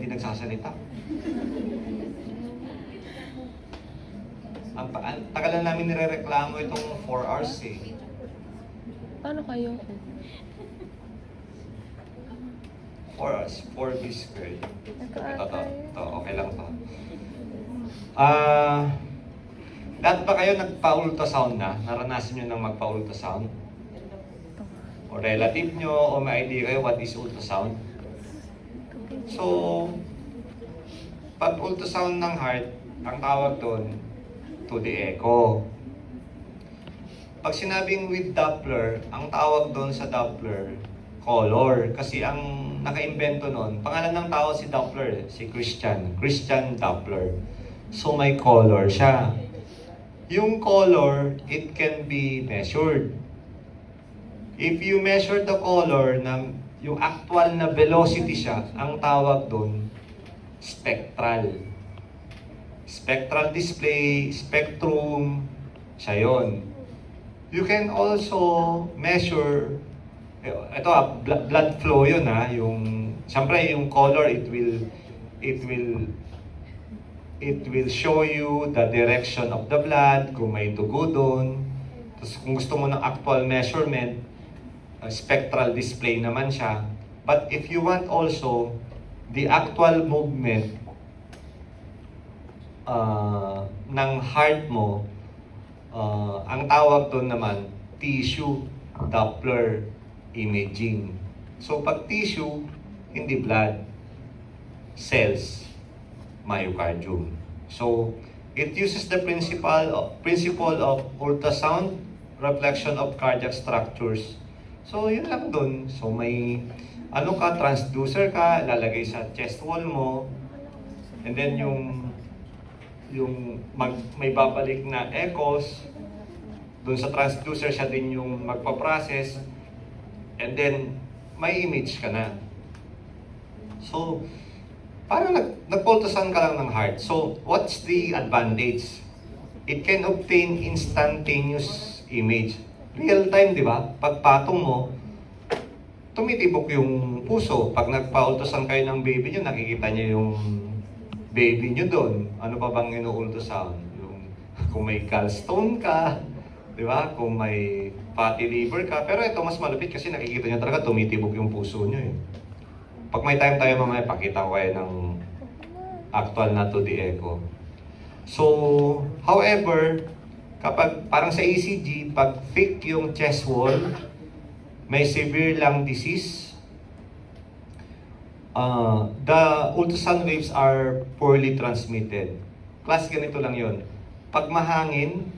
Hindi nagsasalita. Ang tagal na namin nirereklamo itong 4 hours eh. Paano kayo? 4 hours, 4 B squared. Ito, okay lang to. Lahat ba kayo nagpa-ultrasound na? Naranasan nyo nang magpa-ultrasound? O relative nyo, o may idea kayo what is ultrasound? So, pag ultrasound ng heart, ang tawag doon, 2D echo. Pag sinabing with Doppler, ang tawag doon sa Doppler, color. Kasi ang naka-invento noon, pangalan ng tao si Doppler, si Christian Doppler. So may color siya. Yung color, it can be measured. If you measure the color ng yung actual na velocity siya, ang tawag doon, spectral. Spectral display, spectrum, siya yun. You can also measure, ito blood flow yun yung, siyempre yung color, it will show you the direction of the blood, kung may dugo doon. Tapos kung gusto mo ng actual measurement, spectral display naman siya. But if you want also the actual movement ng heart mo, ang tawag doon naman, tissue Doppler imaging. So pag tissue, hindi blood, cells, myocardium. So it uses the principle of ultrasound reflection of cardiac structures. So yun lang doon. So may transducer ka, lalagay sa chest wall mo, and then may babalik na echoes doon sa transducer, siya din yung magpa-process, and then may image ka na. So parang nag-ultrasound ka lang ng heart. So what's the advantage? It can obtain instantaneous image. Real time, di ba? Pagpatong mo, tumitibok yung puso. Pag nagpa-ultrasound kayo ng baby nyo, nakikita nyo yung baby nyo doon. Ano pa bang ino-ultrasound? Kung may gallstone ka, di ba? Kung may fatty liver ka. Pero ito mas malupit kasi nakikita nyo talaga tumitibok yung puso nyo eh. Pag may time tayo mamaya, pakita ko kayo ng actual na 2D echo. So, however, kapag parang sa ECG, pag thick yung chest wall, may severe lung disease, the ultrasound waves are poorly transmitted. Class ganito lang yon. Pag mahangin,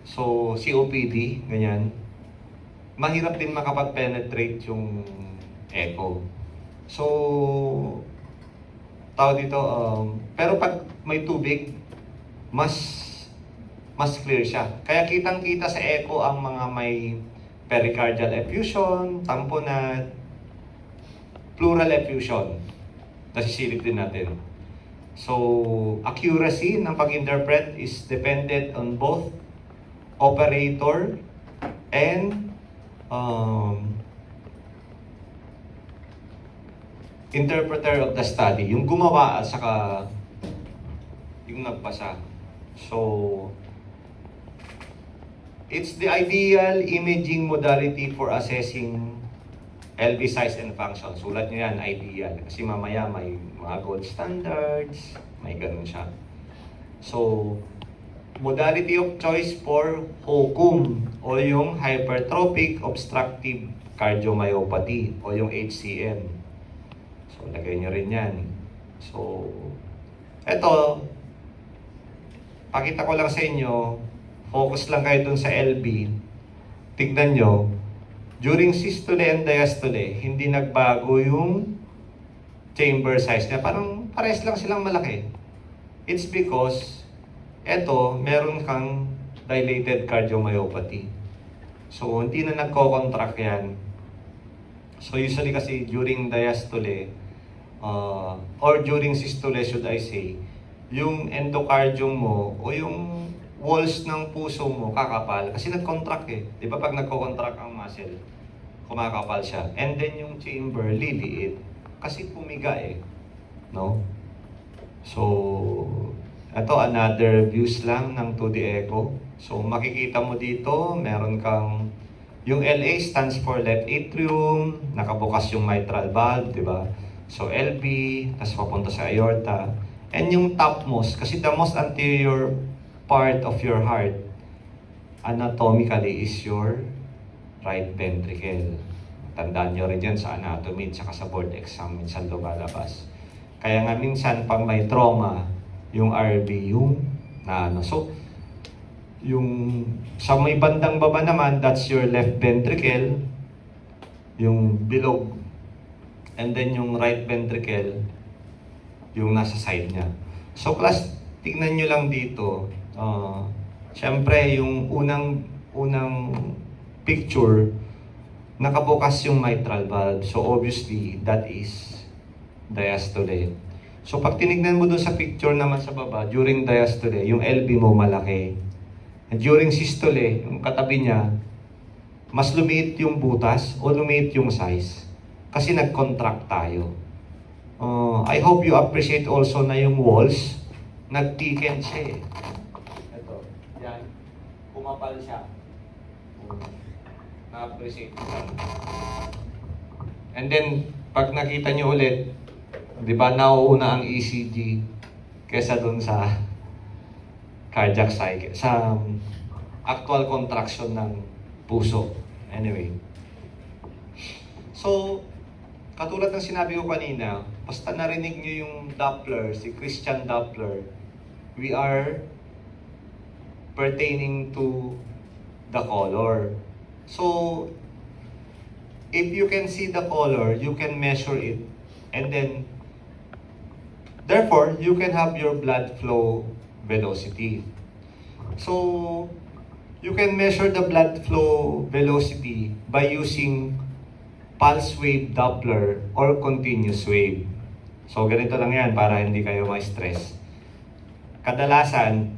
so COPD, ganyan, mahirap din makapag-penetrate yung echo. So, tawag dito, pero pag may tubig, mas clear siya. Kaya kitang-kita sa echo ang mga may pericardial effusion, tamponade, pleural effusion. Nasisilip din natin. So, accuracy ng pag-interpret is dependent on both operator and interpreter of the study. Yung gumawa at saka yung nagbasa. So, it's the ideal imaging modality for assessing LV size and function. Sulat nyo yan, ideal. Kasi mamaya may mga gold standards, may ganun siya. So, modality of choice for HOCM o yung hypertrophic obstructive cardiomyopathy o yung HCM. So, lagay nyo rin yan. So, eto, pakita ko lang sa inyo, focus lang kayo dun sa LV. Tignan nyo, during systole and diastole, hindi nagbago yung chamber size niya. Parang pares lang silang malaki. It's because, eto, meron kang dilated cardiomyopathy. So, hindi na nagko-contract yan. So, usually kasi during diastole, or during systole, should I say, yung endocardium mo o yung walls ng puso mo kakapal kasi nag-contract eh. Di ba pag nagko-contract ang muscle, kumakapal siya. And then yung chamber liliit kasi pumiga eh. no? So, ito another views lang ng 2D echo. So, makikita mo dito, meron kang yung LA stands for left atrium, nakabukas yung mitral valve, di ba? So, LV, tapos papunta sa aorta. And yung topmost, kasi the most anterior part of your heart, anatomically, is your right ventricle. Tandaan nyo rin yan sa anatomy, tsaka sa board exam, minsan lumalabas. Kaya nga minsan, pag may trauma, yung RV, yung na ano. So, yung sa may bandang baba naman, that's your left ventricle, yung bilog. And then yung right ventricle, yung nasa side niya. So class, tignan nyo lang dito. Siyempre, yung unang picture, nakabukas yung mitral valve. So obviously, that is diastole. So pag tinignan mo doon sa picture naman sa baba, during diastole, yung LV mo malaki. And during systole, yung katabi niya, mas lumiit yung butas o lumiit yung size. Kasi nag-contract tayo. I hope you appreciate also na yung walls, nag-thicken siya eh. Ito, yan. Pumapal siya. Na-appreciate ko. And then, pag nakita nyo ulit, di ba nauuna ang ECG kesa dun sa cardiac cycle, sa actual contraction ng puso. Anyway. So, katulad ng sinabi ko kanina, basta narinig nyo yung Doppler, si Christian Doppler, we are pertaining to the color. So, if you can see the color, you can measure it. And then, therefore, you can have your blood flow velocity. So, you can measure the blood flow velocity by using pulse wave Doppler or continuous wave. So, ganito lang yan para hindi kayo ma-stress. Kadalasan,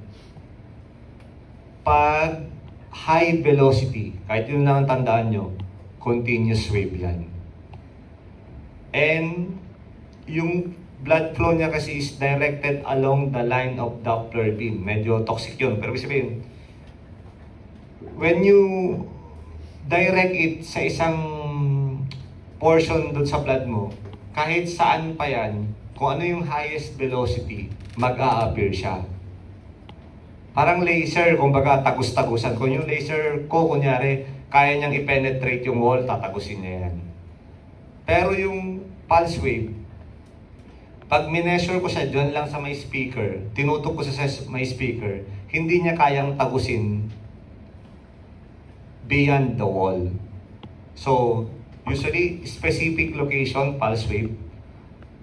pag high velocity, kahit yun lang ang tandaan nyo, continuous wave yan. And, yung blood flow niya kasi is directed along the line of Doppler beam. Medyo toxic yun, pero ibig sabihin, when you direct it sa isang portion doon sa blood mo, kahit saan pa yan, kung ano yung highest velocity, mag-a-appear siya. Parang laser, kumbaga tagus-tagusan. Kung yung laser ko, kunyari, kaya niyang i-penetrate yung wall, tatagusin niya yan. Pero yung pulse wave, pag mineasure ko siya dyan lang sa may speaker, tinutok ko sa may speaker, hindi niya kayang tagusin beyond the wall. So, usually, specific location, pulse wave.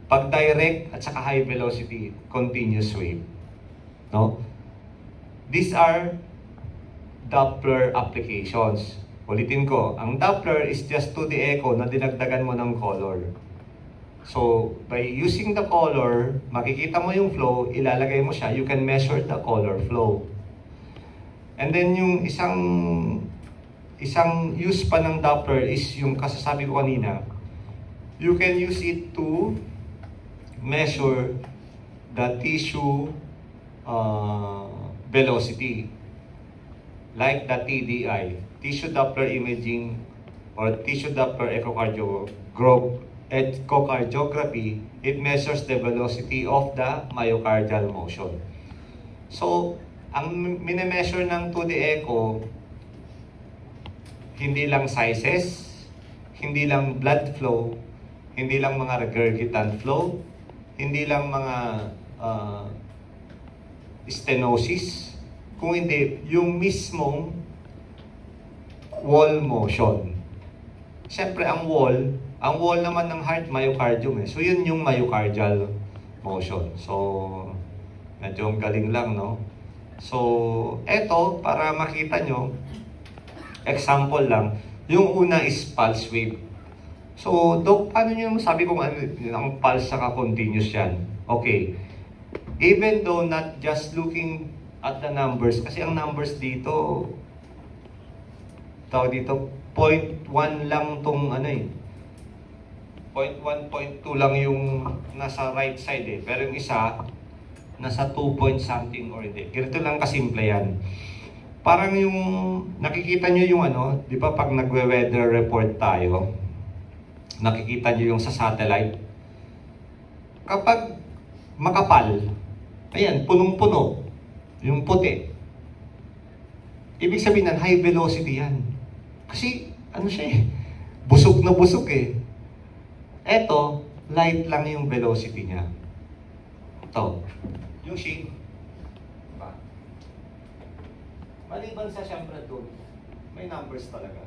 Pag direct at saka high velocity, continuous wave. No? These are Doppler applications. Ulitin ko, ang Doppler is just 2D echo na dinagdagan mo ng color. So, by using the color, makikita mo yung flow, ilalagay mo siya, you can measure the color flow. And then yung isang use pa ng Doppler is yung kasasabi ko kanina, you can use it to measure the tissue velocity, like the TDI, tissue Doppler imaging or tissue Doppler echocardiography. It measures the velocity of the myocardial motion. So, ang minimeasure ng 2D echo, hindi lang sizes, hindi lang blood flow, hindi lang mga regurgitant flow, hindi lang mga stenosis, kung hindi, yung mismong wall motion. Siyempre, ang wall naman ng heart, myocardium eh. So, yun yung myocardial motion. So, medyo galing lang, no? So, eto, para makita nyo, example lang, yung una is pulse wave. So, Doc, paano nyo sabi kung ano, ang pulse saka continuous yan? Okay. Even though not just looking at the numbers, kasi ang numbers dito, tawag dito, 0.1 lang tong ano eh. 0.1, 0.2 lang yung nasa right side eh. Pero yung isa, nasa 2 point something or hindi. Ganito lang kasimple yan. Parang yung, nakikita nyo yung ano, di ba pag nagwe-weather report tayo, nakikita nyo yung sa satellite. Kapag makapal, ayan, punong-puno, yung puti. Ibig sabihin ng high velocity yan. Kasi, ano siya eh, busog na busog eh. Eto, light lang yung velocity niya. Ito, yung shade. Diba? Maliban sa siyempre doon, may numbers talaga.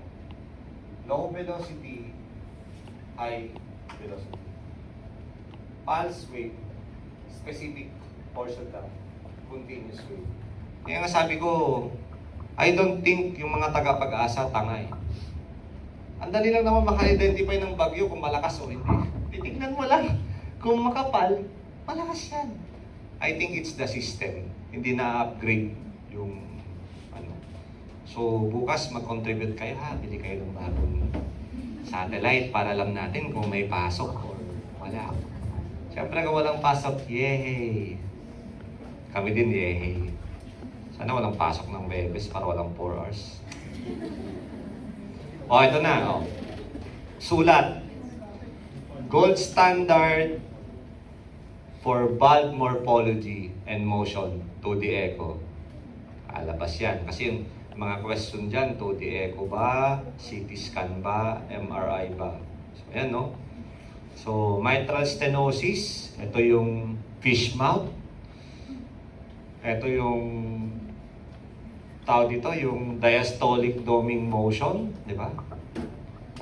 Low velocity, high velocity. Pulse wave, specific portion lang, continuous wave. Kaya nga sabi ko, I don't think yung mga taga-Pag-asa tanga eh. Ang dali lang naman maka-identify ng bagyo kung malakas o hindi. Titignan mo lang. Kung makapal, malakas yan. I think it's the system. Hindi na-upgrade yung ano. So bukas mag-contribute kayo ha. Bili kayo ng bagong satellite para alam natin kung may pasok or wala. Siyempre kung walang pasok, yehey. Kami din, yehey. Sana walang pasok ng Webes para walang 4 hours. O, ito na. O. Sulat. Gold standard for bulb morphology and motion, 2D echo. Alabas yan. Kasi yung mga question dyan, 2D echo ba, CT scan ba, MRI ba. So, ayan, no? So, mitral stenosis. Ito yung fish mouth. Ito yung tawag dito, yung diastolic doming motion, di ba?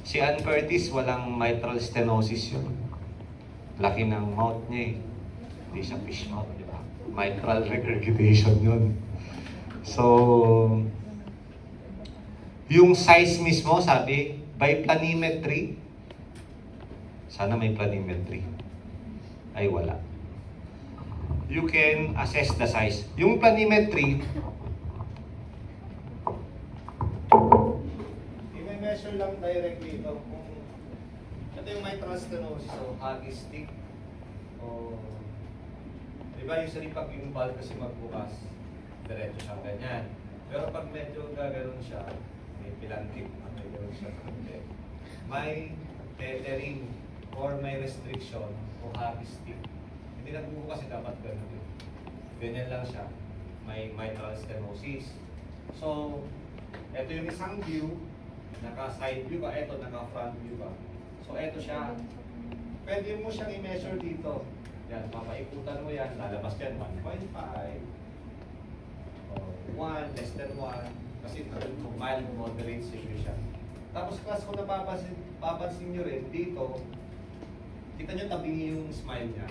Si Ann Curtis, walang mitral stenosis yun. Laki ng mouth niya eh. Hindi siya fish mouth, di ba? Mitral regurgitation yun. So, yung size mismo, sabi, by planimetry, sana may planimetry. Ay, wala. You can assess the size. Yung planimetry, i-measure lang directly ito kung ito yung mitral stenosis o hockey stick o diba usually pag yung valve kasi magbukas diretso siyang ganyan, pero pag medyo gaganon siya may pilantip may gano'n siya may tethering or may restriction o hockey stick. Hindi nagbubukas kasi dapat gano'n din, ganyan lang siya, may mitral stenosis. So ito yung isang view, naka-side view ba? Ito, naka-front view ba? So, ito siya. Pwede mo siyang i-measure dito. Yan, mapaikutan mo yan. Lalabas yan, 1.5. O, 1, less than 1. Kasi mild, moderate, severe siya. Tapos, class kung papansin nyo rin, dito, kita nyo tabingi yung smile niya.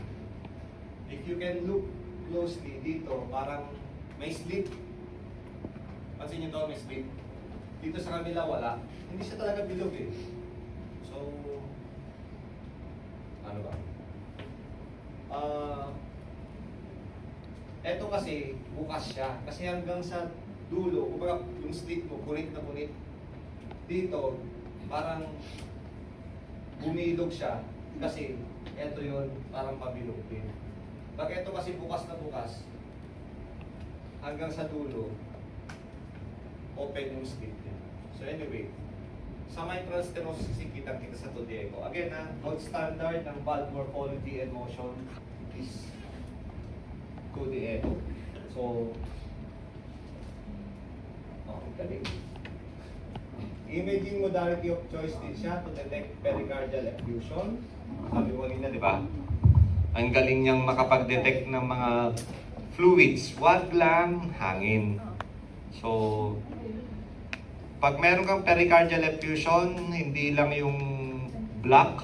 If you can look closely dito, parang may slit. Pansin nyo to, may slit. Dito sa kabila wala. Hindi siya talaga bilog eh. So, ano ba? Eto kasi, bukas siya. Kasi hanggang sa dulo, kumbaga yung slit mo, punit na punit. Dito, parang bumilog siya. Kasi, eto yun, parang pabilog din. Pag eto kasi bukas na bukas, hanggang sa dulo, open yung slit niya. So anyway, sa mitral stenosis kasi kitang-kita sa 2D echo. Again, gold standard ng valve morphology and motion is 2D echo. So, galing. Imaging modality of choice din siya to detect pericardial effusion. Sabi ko kanina, di ba? Ang galing niyang makapag-detect ng mga fluids. Wag lang hangin. So, pag meron kang pericardial effusion, hindi lang yung black.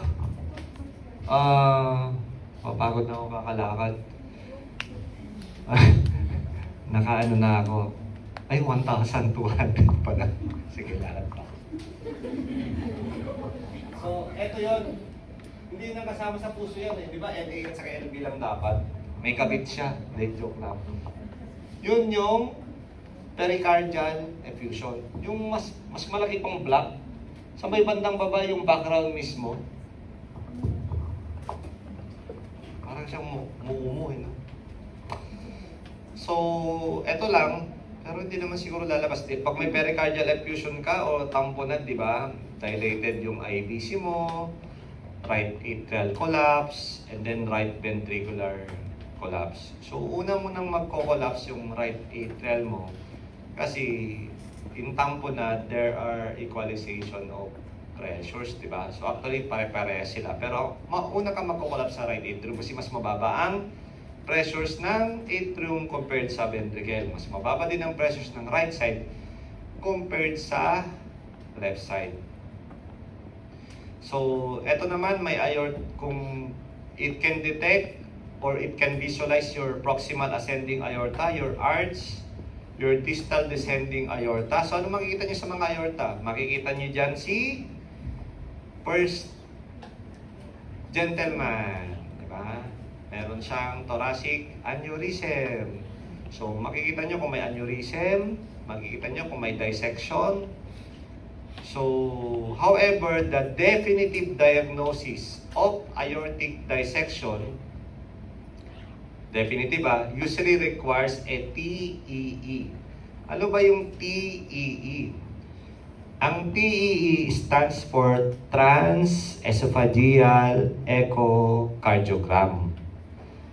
Papagod na ako kakalakad. Nakaano na ako. Ay, 1,200 pala. Sige, lakad pa. So, eto yun. Hindi na kasama sa puso yan eh. Di ba? LA at saka LB lang dapat. May kabit siya. Late joke lang. Yun yung pericardial effusion. Yung mas malaki pang black, sa may bandang baba yung background mismo. siyang muumuo, no? So, eto lang, pero hindi naman siguro lalabas din. Pag may pericardial effusion ka o tamponad, di ba? Dilated yung IVC mo, right atrial collapse, and then right ventricular collapse. So, una mo nang magko-collapse yung right atrial mo kasi in tamponad, there are equalization of pressures, di ba? So, actually, pare-parehas sila. Pero, una ka magko-collapse sa right atrium kasi mas mababa ang pressures ng atrium compared sa ventricle. Mas mababa din ang pressures ng right side compared sa left side. So, eto naman may kung it can detect or it can visualize your proximal ascending aorta, your arch, your distal descending aorta. So, ano makikita niyo sa mga aorta? Makikita niyo dyan si first gentleman, di ba? Meron siyang thoracic aneurysm. So, makikita nyo kung may aneurysm, makikita nyo kung may dissection. So, however, the definitive diagnosis of aortic dissection, definitive usually requires a TEE. Ano ba yung TEE? Ang TEE stands for Trans-Esophageal Echocardiogram.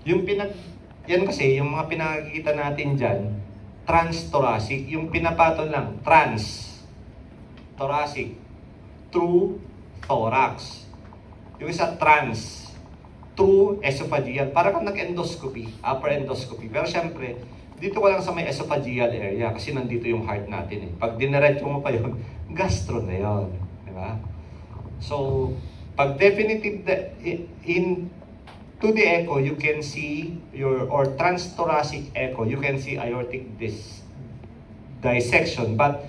Yan kasi, yung mga pinakikita natin dyan, trans-thoracic, yung pinapatol lang, trans-thoracic, true thorax. Yung isa trans, true esophageal. Para kang nag-endoscopy, upper endoscopy. Pero syempre, dito ko lang sa may esophageal area kasi nandito yung heart natin eh. Pag diniretso mo pa yun, gastro na yun. Di ba? So, pag definitive in 2D echo, you can see or transthoracic echo, you can see aortic dissection. But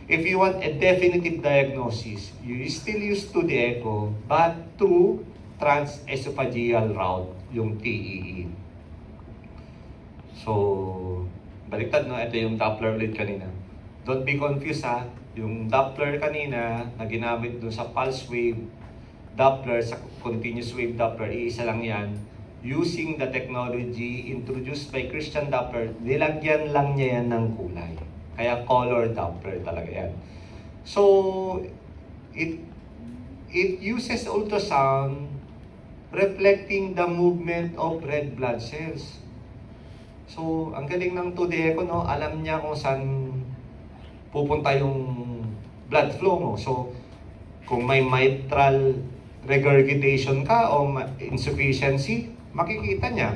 if you want a definitive diagnosis, you still use 2D echo, but through transesophageal route, yung TEE. So, baliktad no, ito yung Doppler ulit kanina. Don't be confused yung Doppler kanina na ginamit dun sa pulse wave Doppler, sa continuous wave Doppler, iisa lang yan. Using the technology introduced by Christian Doppler, nilagyan lang niya yan ng kulay. Kaya color Doppler talaga yan. So, it uses ultrasound reflecting the movement of red blood cells. So, ang galing ng 2D echo, no? Alam niya kung saan pupunta yung blood flow mo. So, kung may mitral regurgitation ka o insufficiency, makikita niya.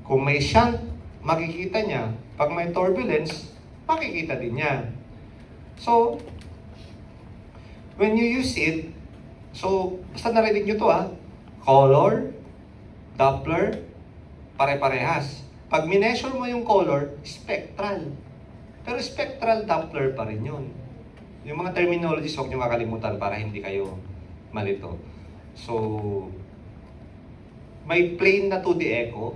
Kung may shunt, makikita niya. Pag may turbulence, makikita din niya. So, when you use it, so, basta narinig nyo to color, Doppler, pare-parehas. Pag mineasure mo yung color, spectral. Pero spectral Doppler pa rin yun. Yung mga terminologies, huwag nyo makalimutan para hindi kayo malito. So, may plain na 2D echo,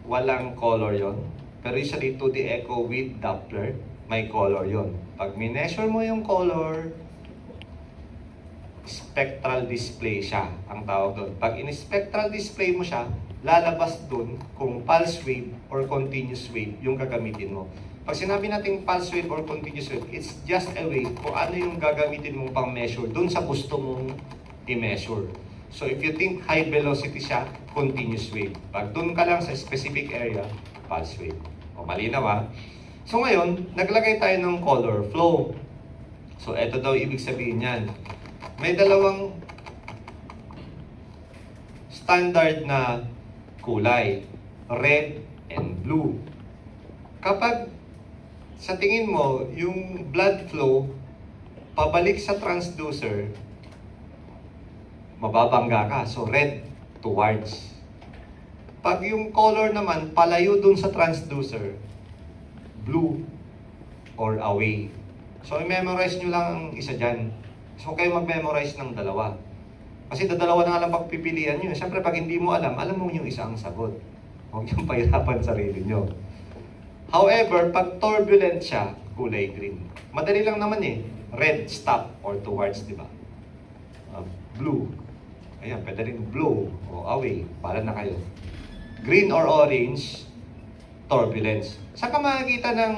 walang color yon. Pero usually 2D echo with Doppler, may color yon. Pag mineasure mo yung color, spectral display siya, ang tawag doon. Pag in-spectral display mo siya, lalabas doon kung pulse wave or continuous wave yung gagamitin mo. Pag sinabi natin pulse wave or continuous wave, it's just a way kung ano yung gagamitin mong pang-measure doon sa gusto mong i-measure. So if you think high velocity siya, continuous wave. Pag doon ka lang sa specific area, pulse wave. O malinaw So ngayon, naglagay tayo ng color flow. So eto daw ibig sabihin yan. May dalawang standard na kulay, red and blue. Kapag sa tingin mo, yung blood flow pabalik sa transducer, mababangga ka. So, red towards. Pag yung color naman, palayo dun sa transducer, blue or away. So, i-memorize nyo lang ang isa dyan. So, kayo mag-memorize ng dalawa. Kasi dalawa na nga lang pagpipilian nyo. Siyempre, pag hindi mo alam mo yung isa ang sagot. Huwag yung pahirapan sarili nyo. However, pag turbulent siya, kulay green. Madali lang naman Red, stop or towards, di ba? Blue. Ayan, pwede rin blow o away. Bahala na kayo. green or orange, turbulence. Saan ka makikita ng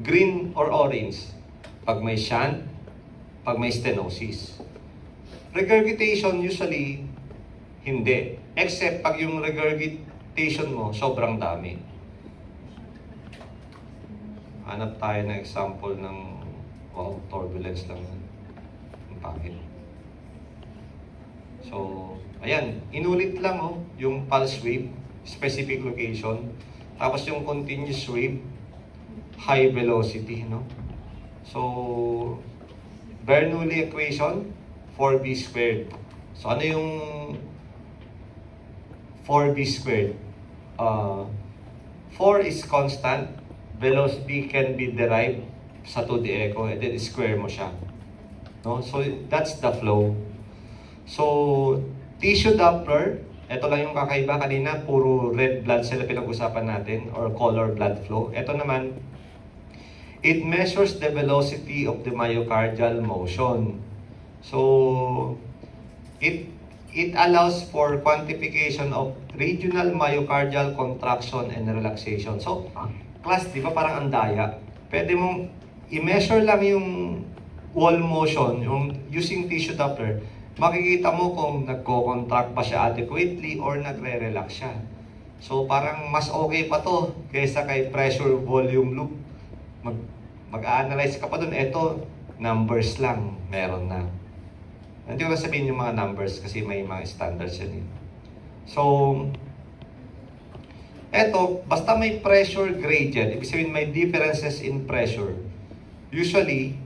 green or orange? Pag may shunt, pag may stenosis. Regurgitation usually, hindi. Except pag yung regurgitation mo, sobrang dami. Hanap tayo ng example ng, wow, turbulence lang. Ang pangit. So, ayan, inulit lang yung pulse wave, specific location. Tapos yung continuous wave, high velocity, no? So, Bernoulli equation, 4b squared. So, ano yung 4b squared? 4 is constant. Velocity can be derived sa 2D echo, and then square mo siya. No? So, that's the flow. So, tissue Doppler, ito lang yung kakaiba kanina, puro red blood cell pinag-usapan natin, or color blood flow. Ito naman, it measures the velocity of the myocardial motion. So, it allows for quantification of regional myocardial contraction and relaxation. So, class, di ba parang andaya? Pwede mong i-measure lang yung wall motion, yung using tissue Doppler. Makikita mo kung nagko-contract pa siya adequately or nagre-relax siya. So, parang mas okay pa to kaysa kay pressure volume loop. Mag-analyze ka pa dun, eto, numbers lang, meron na. Hindi ko na sabihin yung mga numbers kasi may mga standards yan. So, eto, basta may pressure gradient, ibig sabihin may differences in pressure, usually,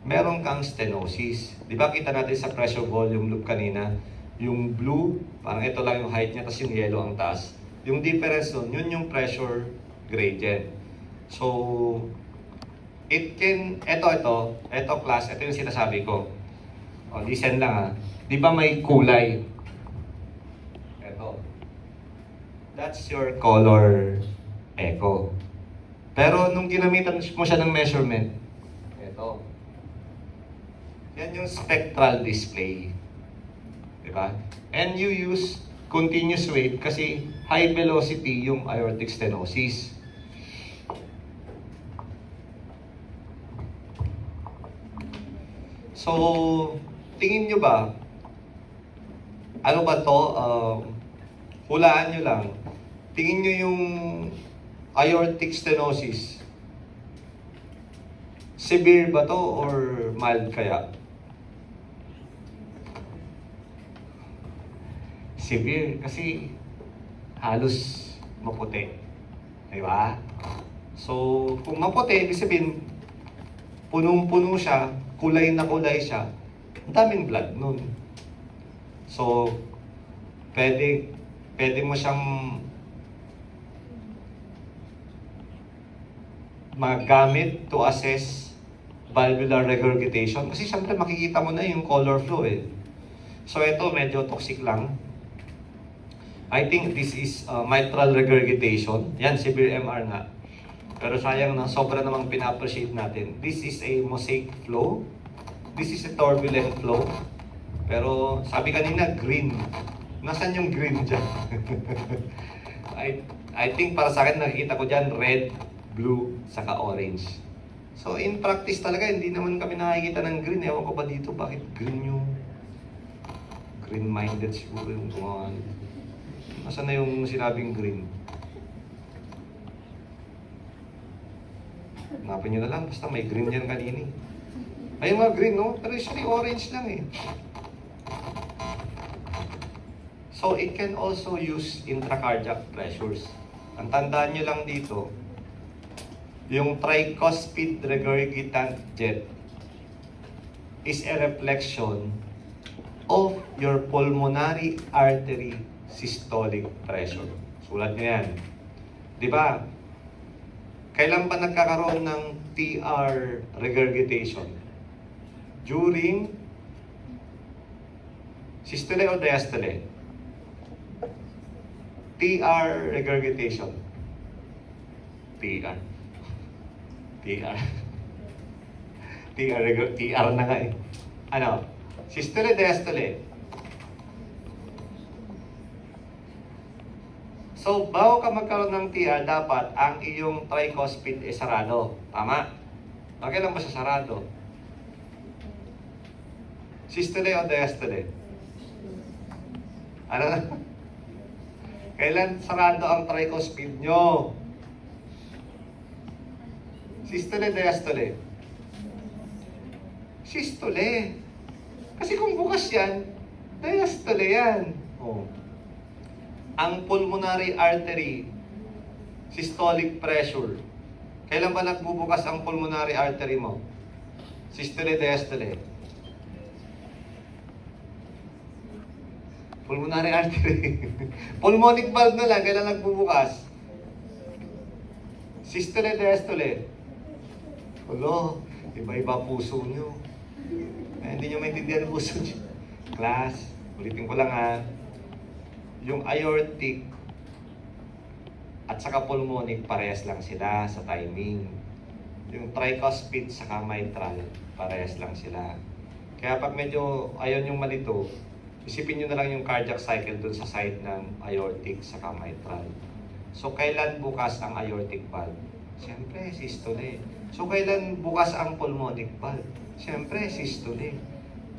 meron kang stenosis. Di ba kita natin sa pressure volume loop kanina, yung blue, parang ito lang yung height niya, tapos yung yellow ang taas. Yung difference nun, yun yung pressure gradient. So, it can, ito class, ito yung sinasabi ko. O, listen lang ha. Di ba may kulay? Ito. That's your color echo. Pero nung ginamitan mo siya ng measurement, ito. Yan yung spectral display. Di ba? And you use continuous wave kasi high velocity yung aortic stenosis. So, tingin nyo ba, ano ba to? Hulaan nyo lang. Tingin nyo yung aortic stenosis. Severe ba to or mild kaya? Severe kasi halos maputi. Diba? So, kung maputi, ibig sabihin, punong-puno siya, kulay na kulay siya, ang daming blood nun. So, pwede mo siyang magamit to assess valvular regurgitation. Kasi syempre makikita mo na yung color flow eh. So, ito medyo toxic lang. I think this is mitral regurgitation. Yan, severe MR nga. Pero sayang na, sobra namang pina-appreciate natin. This is a mosaic flow. This is a turbulent flow. Pero sabi kanina, green. Nasaan yung green dyan? I think para sa akin, nakikita ko dyan, red, blue, saka orange. So in practice talaga, hindi naman kami nakikita ng green. Ewan ko ba dito, bakit green yung... Green-minded siguro yung gumawa. Nasaan na yung sinabing green? Hanapin nyo na lang, basta may green yan kanini. Ayun nga, green, no? Pero usually orange lang eh. So, it can also use intracardiac pressures. Ang tandaan nyo lang dito, yung tricuspid regurgitant jet is a reflection of your pulmonary artery systolic pressure. Sulat nyo yan. Di ba? Kailan pa nagkakaroon ng TR regurgitation? During systole o diastole? TR regurgitation. TR. TR na nga eh. Ano? Systole, diastole? So, bago ka magkaroon ng TR, dapat ang iyong tricuspid ay sarado. Tama? Okay lang ba sa sarado? Systole o diastole? Ano na? Kailan sarado ang tricuspid nyo? Systole, diastole? Systole. Kasi kung bukas yan, diastole yan. Oh. Ang pulmonary artery, systolic pressure. Kailan ba nagbubukas ang pulmonary artery mo? Systole, diastole? Pulmonary artery. Pulmonic valve na lang, kailan nagbubukas? Systole, diastole? Ulo, iba-iba puso nyo. Hindi nyo maintindihan ang puso nyo. Class, ulitin ko lang ha. Yung aortic at saka pulmonic, parehas lang sila sa timing. Yung tricuspid saka mitral, parehas lang sila. Kaya pag medyo ayaw yung malito, isipin nyo na lang yung cardiac cycle dun sa side ng aortic saka mitral. So, kailan bukas ang aortic valve? Siyempre, systole. So, kailan bukas ang pulmonic valve? Siyempre, systole.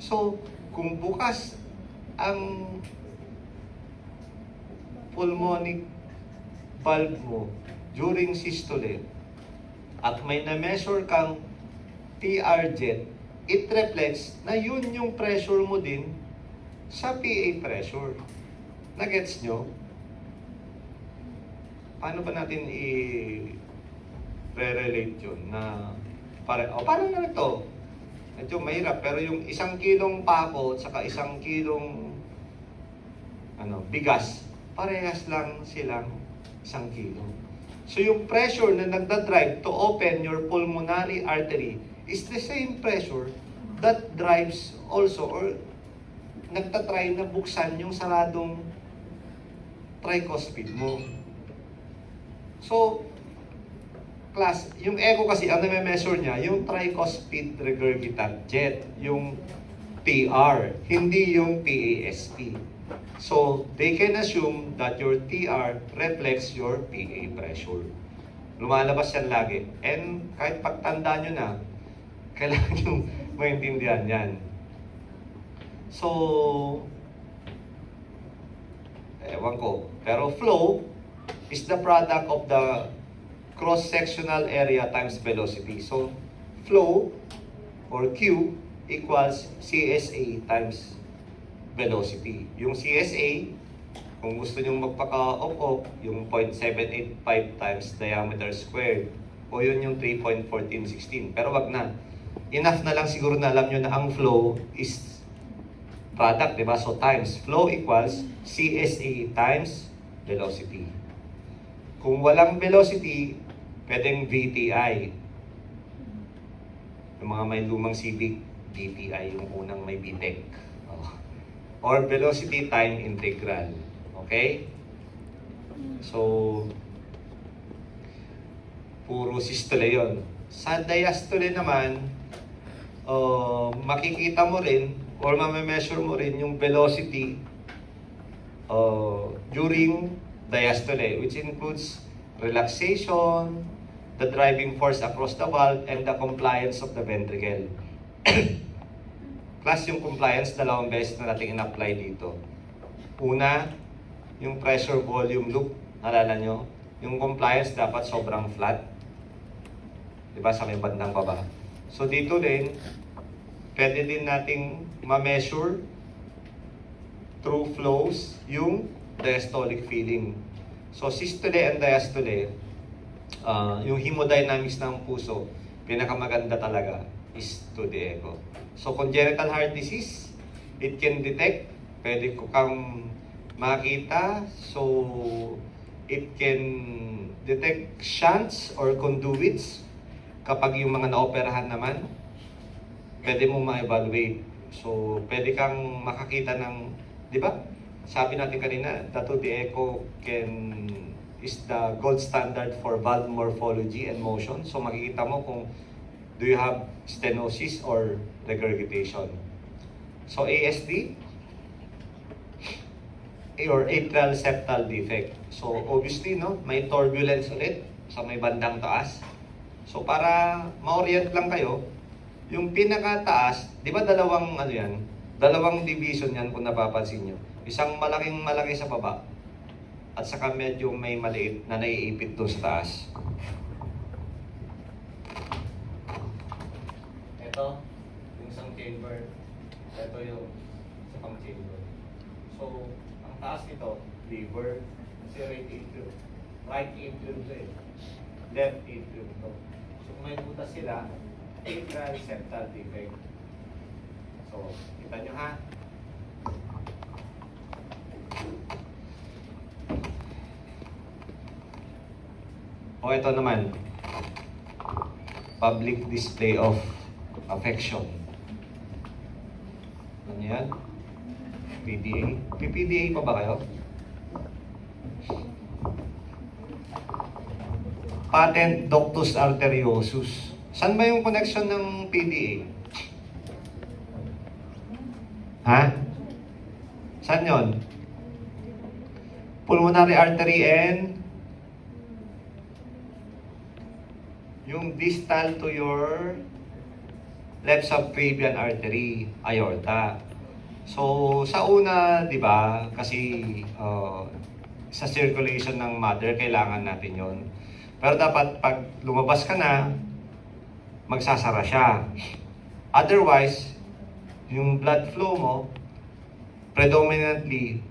So, kung bukas ang pulmonic valve mo during systole at may na-measure kang TR jet, it reflects na yun yung pressure mo din sa PA pressure. Na-gets nyo? Paano ba natin i-relate yun? Na parang na ito. Medyo mahirap, pero yung 1 kilong pako at saka 1 kilong bigas, parehas lang silang 1 kilo. So yung pressure na nagda-drive to open your pulmonary artery is the same pressure that drives also or nagtatry na buksan yung saradong tricuspid mo. So, class, yung echo kasi, ang name-measure niya, yung tricuspid regurgitant jet, yung TR, hindi yung PASP. So, they can assume that your TR reflects your PA pressure. Lumalabas yan lagi. And kahit pagtanda nyo na, kailangan nyo maintindihan yan. So, ewan ko. Pero flow is the product of the cross-sectional area times velocity. So, flow or Q equals CSA times velocity. Yung CSA, kung gusto nyo magpaka-off-off, yung 0.785 times diameter squared, o yun yung 3.1416. Pero wag na. Enough na lang siguro na alam nyo na ang flow is product, diba? So, times. Flow equals CSA times velocity. Kung walang velocity, pwedeng VTI. Yung mga may lumang civic, VTI, yung unang may BTEC. Or velocity time integral. Okay? So, puro systole yun. Sa diastole naman, makikita mo rin or ma-measure mo rin yung velocity during diastole, which includes relaxation, the driving force across the valve, and the compliance of the ventricle. Plus yung compliance, dalawang beses na natin in-apply dito. Una, yung pressure volume loop, nalala nyo? Yung compliance dapat sobrang flat. Diba sa may bandang baba? So dito din, pwede din nating ma-measure through flows yung diastolic feeling. So systole and diastole, yung hemodynamics ng puso, pinakamaganda talaga is to the echo. So congenital heart disease, it can detect, pwede ko kang makita, so it can detect shunts or conduits. Kapag yung mga naoperahan naman, pwede mo ma-evaluate. So pwede kang makakita ng, di ba? Sabi natin kanina, the 2D echo is the gold standard for valve morphology and motion. So makikita mo kung do you have stenosis or regurgitation. So ASD, or atrial septal defect. So obviously, no, may turbulence ulit sa may bandang taas. So para ma-orient lang kayo, yung pinakataas, di ba dalawang ano yan? Dalawang division yan kung napapansin nyo. Isang malaking malaki sa baba at saka medyo may maliit na naiipit doon sa taas. Ito, yung isang chamber. Ito yung isa pang chamber. So, ang taas nito, liver. Kasi right atrium. Right atrium to eh. Left atrium to. So, kung may butas sila, atrial septal defect. So, kita nyo ha? O ito naman, public display of affection. Ano yan? PDA? PPDA pa ba kayo? Patent ductus arteriosus. Saan ba yung connection ng PDA? Ha? Saan yon? Pulmonary artery and yung distal to your left subclavian artery, aorta. So, sa una, di ba, kasi sa circulation ng mother, kailangan natin yon. Pero dapat pag lumabas ka na, magsasara siya. Otherwise, yung blood flow mo, predominantly,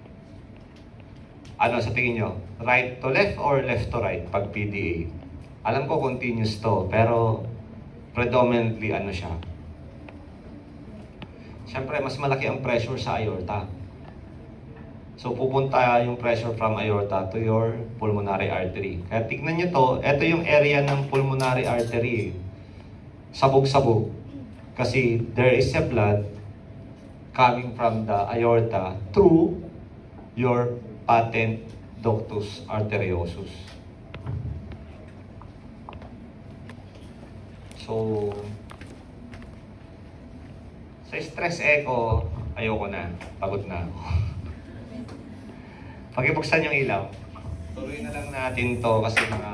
ano sa tingin nyo? Right to left or left to right pag PDA? Alam ko continuous to, pero predominantly ano siya. Siyempre, mas malaki ang pressure sa aorta. So, pupunta yung pressure from aorta to your pulmonary artery. Kaya tignan nyo to, ito yung area ng pulmonary artery. Sabog-sabog. Kasi there is a blood coming from the aorta through your patent ductus arteriosus. So, sa stress echo, ayoko na. Pagod na ako. Pakibuksan yung ilaw. Tuloy na lang natin to kasi mga